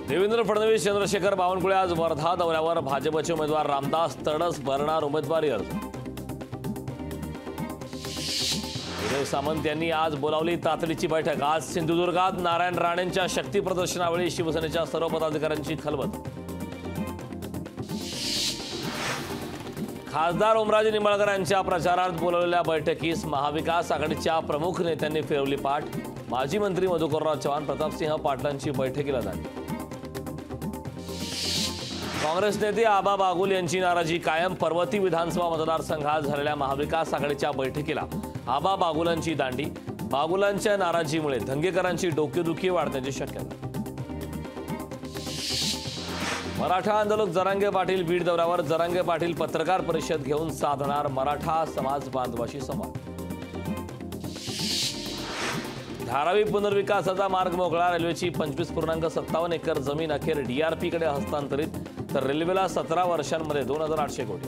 देवेंद्र फडणवीस चंद्रशेखर बावनकुळे आज वर्धा दौऱ्यावर भाजपचे उमेदवार रामदास तडस भरणार उमेदवारी अर्ज। उदय सामंत यांनी आज बोलावली तातडीची बैठक। आज सिंधुदुर्गात नारायण राणेंच्या शक्ती प्रदर्शनावेळी शिवसेनेच्या सर्व पदाधिकाऱ्यांची खलबत। खासदार ओमराजे निंबाळकर यांच्या प्रचारार्थ बोलावलेल्या बैठकीस महाविकास आघाडीच्या प्रमुख नेत्यांनी फिरवली पाठ। माजी मंत्री मधुकरराव चव्हाण प्रतापसिंह पाटलांची बैठकीला दांडी। काँग्रेस नेते आबा बागुल यांची नाराजी कायम। पर्वती विधानसभा मतदारसंघात झालेल्या महाविकास आघाडीच्या बैठकीला आबा बागुलांची दांडी। बागुलांच्या नाराजीमुळे धंगेकरांची डोकेदुखी वाढण्याची शक्यता। मराठा आंदोलक जरांगे पाटील बीड दौऱ्यावर। जरांगे पाटील पत्रकार परिषद घेऊन साधणार मराठा समाज बांधवाशी संवाद। धारावी पुनर्विकासाचा मार्ग मोकळा। रेल्वेची 25.57 एकर जमीन अखेर डीआरपी कडे हस्तांतरित, तर रेल्वेला 17 वर्षांमध्ये 2800 कोटी।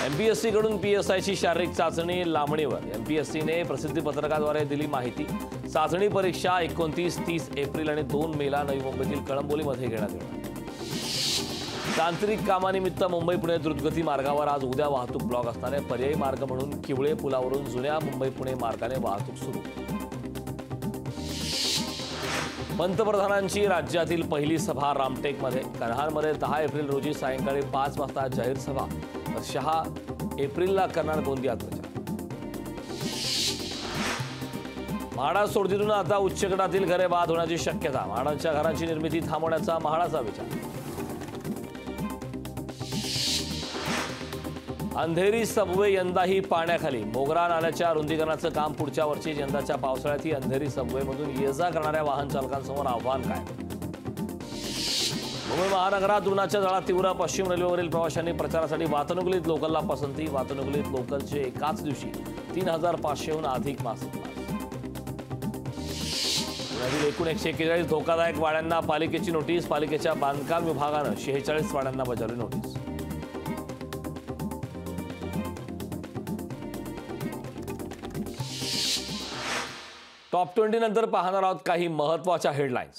एमपीएससी कडून पीएसआयची शारीरिक चाचणी लांबणीवर। एमपीएससीने प्रसिद्धी पत्रकाद्वारे दिली माहिती। चाचणी परीक्षा 29, 30 एप्रिल आणि 2 मेला नवी मुंबईतील कळंबोलीमध्ये घेण्यात येणार। तांत्रिक कामानिमित्त मुंबई पुणे द्रुतगती मार्गावर आज उद्या वाहतूक ब्लॉक असणार आहे। पर्यायी मार्ग म्हणून किवळे पुलावरून जुन्या मुंबई पुणे मार्गाने वाहतूक सुरू। पंतप्रधानांची राज्यातील पहिली सभा रामटेकमध्ये। कन्हारमध्ये 10 एप्रिल रोजी सायंकाळी 5 वाजता जाहीर सभा, तर 6 एप्रिलला करणार गोंदियात प्रचार। म्हाडा सोडतीतून आता उच्च गटातील घरे बाद होण्याची शक्यता। म्हाडांच्या घरांची निर्मिती थांबवण्याचा म्हाडाचा विचार। अंधेरी सबवे यंदाही पाण्याखाली। मोगरा नाल्याच्या रुंदीकरणाचं काम पुढच्या वर्षी। यंदाच्या पावसाळ्यातही अंधेरी सबवेमधून ये जा करणाऱ्या वाहन चालकांसमोर आव्हान काय। मुंबई महानगरात उन्हाच्या झळा तीव्र। पश्चिम रेल्वेवरील प्रवाशांनी प्रचारासाठी वातानुकूलित लोकलला पसंती। वातानुकूलित लोकलचे एकाच दिवशी 3500हून अधिक मासिक पास। पुण्यातील एकूण 141 धोकादायक वाड्यांना पालिकेची नोटीस। पालिकेच्या बांधकाम विभागानं 46 वाड्यांना बजावली नोटीस। टॉप 20 नंतर पाहणार आहोत काही महत्त्वाच्या हेडलाईन्स।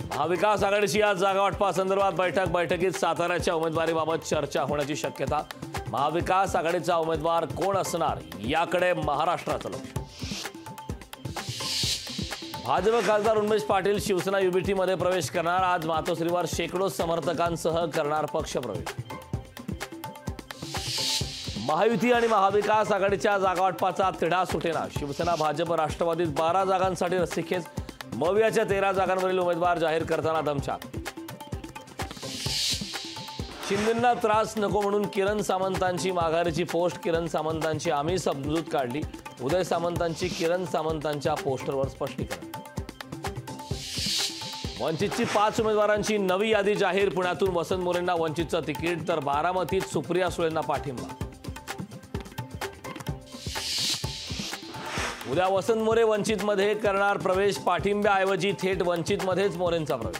महाविकास आघाडीची आज जागा वाटपासंदर्भात बैठक। बैठकीत साताऱ्याच्या उमेदवारीबाबत चर्चा होण्याची शक्यता। महाविकास आघाडीचा उमेदवार कोण असणार याकडे महाराष्ट्राचं लक्ष। भाजप खासदार उन्मेष पाटील शिवसेना युबीटीमध्ये प्रवेश करणार। आज मातोश्रीवर शेकडो समर्थकांसह करणार पक्षप्रवेश। महायुती आणि महाविकास आघाडीच्या जागावाटपाचा तिढा सुटेना। शिवसेना भाजप राष्ट्रवादीत 12 जागांसाठी रस्सीखेच। मवियाच्या 13 जागांवरील उमेदवार जाहीर करताना दमछाक। शिंदेंना त्रास नको म्हणून किरण सामंतांची माघारीची पोस्ट। किरण सामंतांची आम्ही समजूत काढली। उदय सामंतांची किरण सामंतांच्या पोस्टरवर स्पष्टीकरण। वंचितची 5 उमेदवारांची नवी यादी जाहीर। पुण्यातून वसंत मोरेंना वंचितचं तिकीट, तर बारामतीत सुप्रिया सुळेंना पाठिंबा। उद्या वसंत मोरे वंचितमध्ये करणार प्रवेश। पाठिंब्याऐवजी थेट वंचितमध्येच मोरेंचा प्रवेश।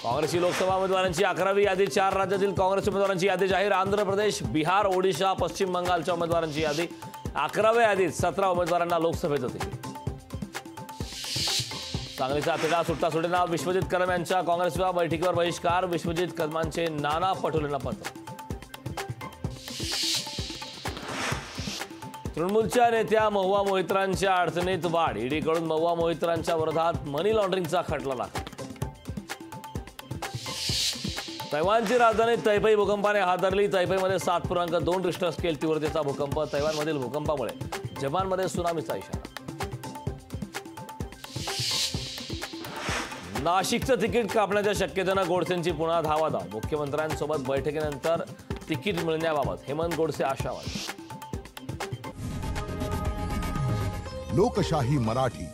काँग्रेसची लोकसभा उमेदवारांची 11वी यादी। 4 राज्यातील काँग्रेस उमेदवारांची यादी जाहीर। आंध्र प्रदेश, बिहार, ओडिशा, पश्चिम बंगालच्या उमेदवारांची यादी। 11व्या यादीत 17 उमेदवारांना लोकसभेचं तिकीट। सांगलीचा तिढा सुटता सुटेना। विश्वजित कदम यांच्या काँग्रेसच्या बैठकीवर बहिष्कार। विश्वजित कदमांचे नाना पटोलेंना पत्र। तृणमूलच्या नेत्या महुआ मोहित्रांच्या अडचणीत वाढ। ईडीकडून महुआ मोहित्रांच्या विरोधात मनी लॉन्ड्रिंगचा खटला दाखल। तैवानची राजधानी तैपै भूकंपाने हादरली। तैपैमध्ये 7.2 रिश्टर स्केल तीव्रतेचा भूकंप। तैवानमधील भूकंपामुळे जपानमध्ये सुनामीचा इशारा। नाशिकचं तिकीट कापण्याच्या शक्यतेनं गोडसेंची पुन्हा धावाधाव। मुख्यमंत्र्यांसोबत बैठकीनंतर तिकीट मिळण्याबाबत हेमंत गोडसे आशावादी। लोकशाही मराठी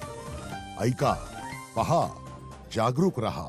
ऐका, पहा, जागरूक रहा।